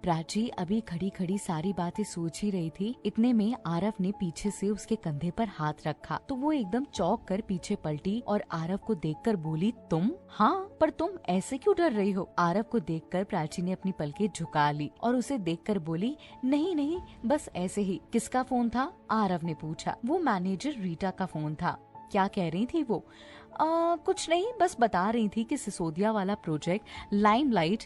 प्राची अभी खड़ी खड़ी सारी बातें सोच ही रही थी, इतने में आरव ने पीछे से उसके कंधे पर हाथ रखा तो वो एकदम चौंक कर पीछे पलटी और आरव को देखकर बोली, तुम? हाँ, पर तुम ऐसे क्यों डर रही हो? आरव को देखकर प्राची ने अपनी पलकें झुका ली और उसे देखकर बोली, नहीं नहीं, बस ऐसे ही। किसका फोन था? आरव ने पूछा। वो मैनेजर रीटा का फोन था। क्या कह रही थी वो? कुछ नहीं, बस बता रही थी कि सिसोदिया वाला प्रोजेक्ट लाइमलाइट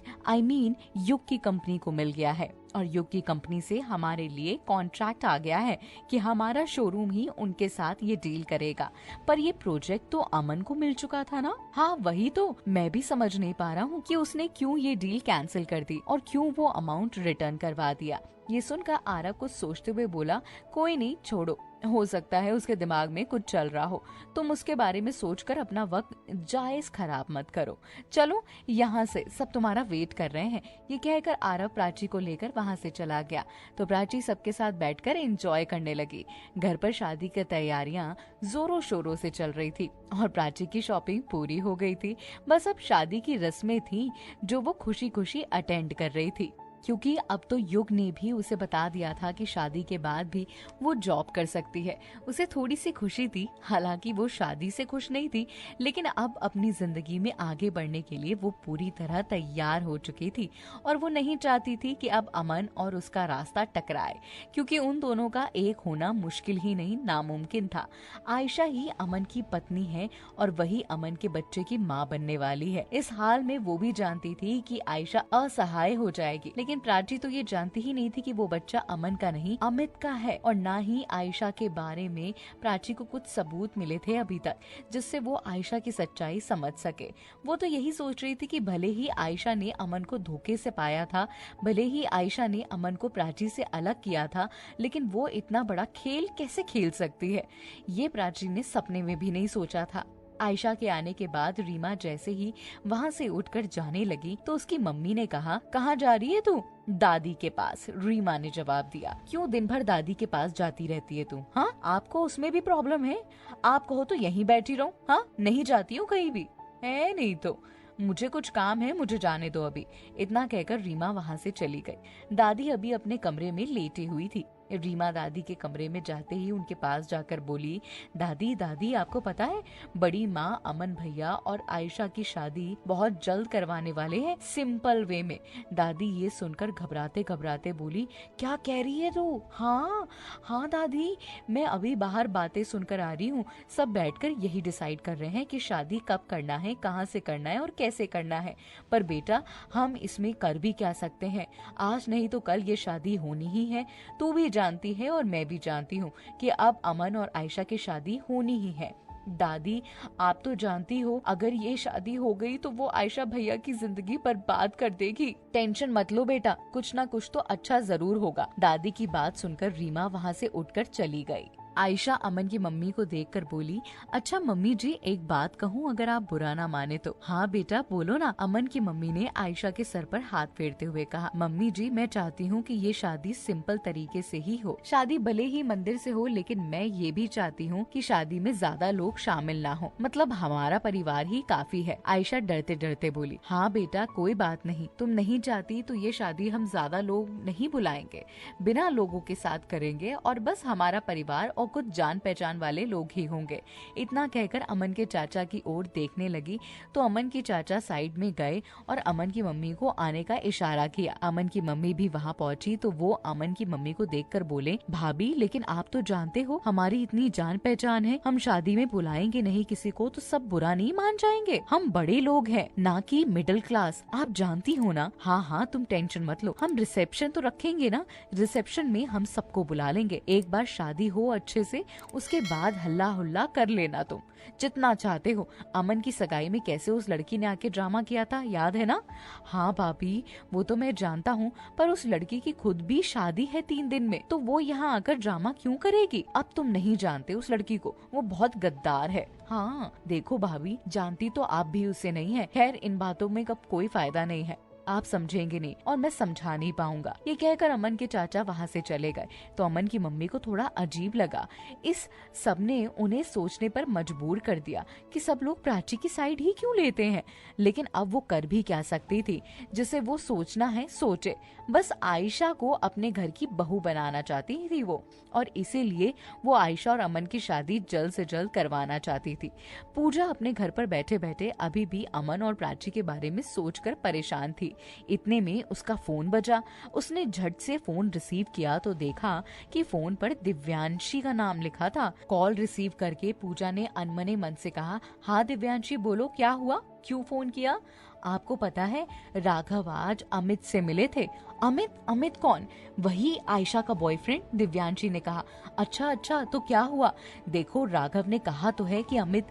युग की कंपनी को मिल गया है और युग की कंपनी से हमारे लिए कॉन्ट्रैक्ट आ गया है कि हमारा शोरूम ही उनके साथ ये डील करेगा। पर ये प्रोजेक्ट तो अमन को मिल चुका था ना? हाँ वही तो, मैं भी समझ नहीं पा रहा हूँ कि उसने क्यों ये डील कैंसिल कर दी और क्यों वो अमाउंट रिटर्न करवा दिया। ये सुनकर आरव कुछ सोचते हुए बोला, कोई नहीं, छोड़ो, हो सकता है उसके दिमाग में कुछ चल रहा हो। तुम उसके बारे में सोचकर अपना वक्त जायज खराब मत करो। चलो यहाँ से, सब तुम्हारा वेट कर रहे हैं। ये कहकर आरव प्राची को लेकर वहाँ से चला गया तो प्राची सबके साथ बैठकर एंजॉय करने लगी। घर पर शादी की तैयारियां जोरों शोरों से चल रही थी और प्राची की शॉपिंग पूरी हो गई थी। बस अब शादी की रस्में थी जो वो खुशी खुशी अटेंड कर रही थी, क्योंकि अब तो युग ने भी उसे बता दिया था कि शादी के बाद भी वो जॉब कर सकती है। उसे थोड़ी सी खुशी थी, हालांकि वो शादी से खुश नहीं थी, लेकिन अब अपनी जिंदगी में आगे बढ़ने के लिए वो पूरी तरह तैयार हो चुकी थी और वो नहीं चाहती थी कि अब अमन और उसका रास्ता टकराए, क्योंकि उन दोनों का एक होना मुश्किल ही नहीं, नामुमकिन था। आयशा ही अमन की पत्नी है और वही अमन के बच्चे की माँ बनने वाली है। इस हाल में वो भी जानती थी कि आयशा असहाय हो जाएगी, लेकिन प्राची तो ये जानती ही नहीं थी कि वो बच्चा अमन का नहीं, अमित का है। और ना ही आयशा के बारे में प्राची को कुछ सबूत मिले थे अभी तक जिससे वो आयशा की सच्चाई समझ सके। वो तो यही सोच रही थी कि भले ही आयशा ने अमन को धोखे से पाया था, भले ही आयशा ने अमन को प्राची से अलग किया था, लेकिन वो इतना बड़ा खेल कैसे खेल सकती है, ये प्राची ने सपने में भी नहीं सोचा था। आयशा के आने के बाद रीमा जैसे ही वहाँ से उठकर जाने लगी तो उसकी मम्मी ने कहा, कहाँ जा रही है तू? दादी के पास, रीमा ने जवाब दिया। क्यों दिन भर दादी के पास जाती रहती है तू? हाँ, आपको उसमें भी प्रॉब्लम है? आप कहो तो यहीं बैठी रहूं? हाँ, नहीं जाती हूँ कहीं भी। है नहीं तो मुझे कुछ काम है, मुझे जाने दो अभी। इतना कहकर रीमा वहाँ से चली गई। दादी अभी अपने कमरे में लेटी हुई थी। रीमा दादी के कमरे में जाते ही उनके पास जाकर बोली, दादी दादी, आपको पता है बड़ी माँ अमन भैया और आयशा की शादी बहुत जल्द करवाने वाले हैं, सिंपल वे में। दादी ये सुनकर घबराते घबराते बोली, क्या कह रही है तू? हाँ हाँ दादी, मैं अभी बाहर बातें सुनकर आ रही हूँ। सब बैठकर यही डिसाइड कर रहे हैं कि शादी कब करना है, कहाँ से करना है और कैसे करना है। पर बेटा, हम इसमें कर भी क्या सकते हैं? आज नहीं तो कल ये शादी होनी ही है। तू भी जानती है और मैं भी जानती हूँ कि अब अमन और आयशा की शादी होनी ही है। दादी, आप तो जानती हो अगर ये शादी हो गई तो वो आयशा भैया की जिंदगी बर्बाद कर देगी। टेंशन मत लो बेटा, कुछ ना कुछ तो अच्छा जरूर होगा। दादी की बात सुनकर रीमा वहाँ से उठकर चली गई। आयशा अमन की मम्मी को देखकर बोली, अच्छा मम्मी जी, एक बात कहूँ अगर आप बुरा ना माने तो? हाँ बेटा बोलो ना, अमन की मम्मी ने आयशा के सर पर हाथ फेरते हुए कहा। मम्मी जी, मैं चाहती हूँ कि ये शादी सिंपल तरीके से ही हो। शादी भले ही मंदिर से हो, लेकिन मैं ये भी चाहती हूँ कि शादी में ज्यादा लोग शामिल ना हो, मतलब हमारा परिवार ही काफी है। आयशा डरते डरते बोली, हाँ बेटा कोई बात नहीं, तुम नहीं चाहती तो ये शादी हम ज्यादा लोग नहीं बुलाएंगे, बिना लोगों के साथ करेंगे और बस हमारा परिवार और कुछ जान पहचान वाले लोग ही होंगे। इतना कहकर अमन के चाचा की ओर देखने लगी तो अमन की चाचा साइड में गए और अमन की मम्मी को आने का इशारा किया। अमन की मम्मी भी वहाँ पहुँची तो वो अमन की मम्मी को देखकर बोले, भाभी लेकिन आप तो जानते हो हमारी इतनी जान पहचान है, हम शादी में बुलाएंगे नहीं किसी को तो सब बुरा नहीं मान जाएंगे। हम बड़े लोग हैं, ना कि मिडिल क्लास, आप जानती हो ना। हाँ हाँ तुम टेंशन मत लो, हम रिसेप्शन तो रखेंगे ना, रिसेप्शन में हम सबको बुला लेंगे। एक बार शादी हो अच्छे से, उसके बाद हल्ला हुल्ला कर लेना तुम जितना चाहते हो। अमन की सगाई में कैसे उस लड़की ने आके ड्रामा किया था, याद है ना? हाँ भाभी, वो तो मैं जानता हूँ, पर उस लड़की की खुद भी शादी है 3 दिन में, तो वो यहाँ आकर ड्रामा क्यों करेगी? अब तुम नहीं जानते उस लड़की को, वो बहुत गद्दार है। हाँ देखो भाभी, जानती तो आप भी उसे नहीं है। खैर इन बातों में कब कोई फायदा नहीं है। आप समझेंगे नहीं और मैं समझा नहीं पाऊंगा। ये कहकर अमन के चाचा वहाँ से चले गए। तो अमन की मम्मी को थोड़ा अजीब लगा। इस सब ने उन्हें सोचने पर मजबूर कर दिया कि सब लोग प्राची की साइड ही क्यों लेते हैं। लेकिन अब वो कर भी क्या सकती थी, जिसे वो सोचना है सोचे। बस आयशा को अपने घर की बहू बनाना चाहती थी वो, और इसीलिए वो आयशा और अमन की शादी जल्द से जल्द करवाना चाहती थी। पूजा अपने घर पर बैठे बैठे अभी भी अमन और प्राची के बारे में सोचकर परेशान थी। इतने में उसका फोन बजा। उसने झट से फोन रिसीव किया तो देखा कि फोन पर दिव्यांशी का नाम लिखा था। कॉल रिसीव करके पूजा ने अनमने मन से कहा, हाँ दिव्यांशी बोलो, क्या हुआ, क्यों फोन किया? आपको पता है राघव आज अमित से मिले थे। अमित? अमित कौन? वही आयशा का बॉयफ्रेंड, दिव्यांशी ने कहा। अच्छा अच्छा, तो क्या हुआ? देखो राघव ने कहा तो है कि अमित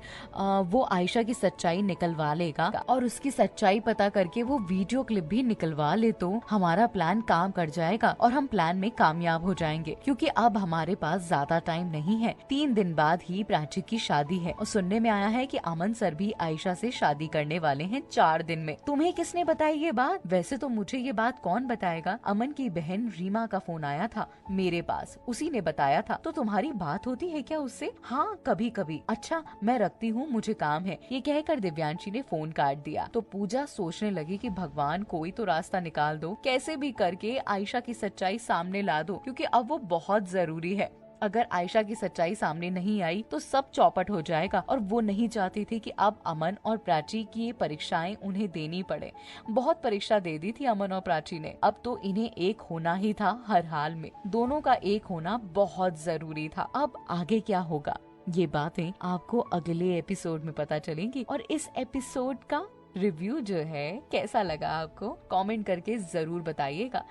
वो आयशा की सच्चाई निकलवा लेगा, और उसकी सच्चाई पता करके वो वीडियो क्लिप भी निकलवा ले तो हमारा प्लान काम कर जाएगा और हम प्लान में कामयाब हो जाएंगे। क्योंकि अब हमारे पास ज्यादा टाइम नहीं है, 3 दिन बाद ही प्राची की शादी है और सुनने में आया है कि अमन सर भी आयशा से शादी करने वाले हैं 4 दिन में। तुम्हें किसने बताई ये बात? वैसे तो मुझे ये बात कौन बताएगा, अमन की बहन रीमा का फोन आया था मेरे पास, उसी ने बताया था। तो तुम्हारी बात होती है क्या उससे? हाँ कभी कभी। अच्छा मैं रखती हूँ, मुझे काम है। ये कहकर दिव्यांशी ने फोन काट दिया। तो पूजा सोचने लगी कि भगवान कोई तो रास्ता निकाल दो, कैसे भी करके आयशा की सच्चाई सामने ला दो, क्योंकि अब वो बहुत जरूरी है। अगर आयशा की सच्चाई सामने नहीं आई तो सब चौपट हो जाएगा, और वो नहीं चाहती थी कि अब अमन और प्राची की ये परीक्षाएं उन्हें देनी पड़े। बहुत परीक्षा दे दी थी अमन और प्राची ने, अब तो इन्हें एक होना ही था हर हाल में। दोनों का एक होना बहुत जरूरी था। अब आगे क्या होगा, ये बातें आपको अगले एपिसोड में पता चलेंगी। और इस एपिसोड का रिव्यू जो है कैसा लगा आपको, कमेंट करके जरूर बताइएगा।